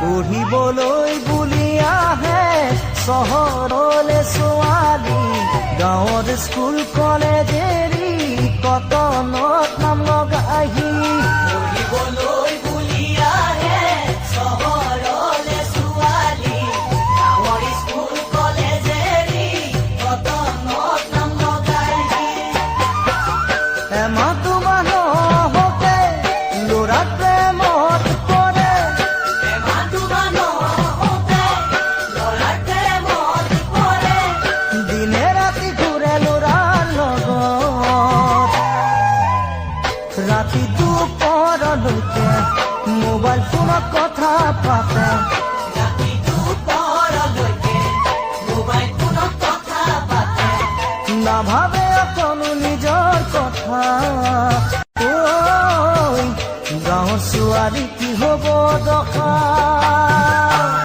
পঢ়িবলৈ বুলি আহে চহৰলে ছোৱালী গাঁৱৰ স্কুল কলেজ এৰি কটনত নাম লগাহি পঢ়িবলৈ বুলি আহে চহৰলে ছোৱালী গাঁৱৰ স্কুল কলেজ এৰি কটনত নাম লগাহি এমাহ দুমাহ নহওঁতে ল'ৰা প্ৰেমত পৰে এমাহ দুমাহ নহওঁতে ল'ৰা প্ৰেমত পৰে দিনে ৰাতি ঘূৰে ল'ৰাৰ লগত ৰাতি দুপৰলৈকে মোবাইল ফোনত কথা পাতে ৰাতি দুপৰলৈকে মোবাইল ফোনত কথা পাতে নাভাবে অকণো নিজৰ কথা।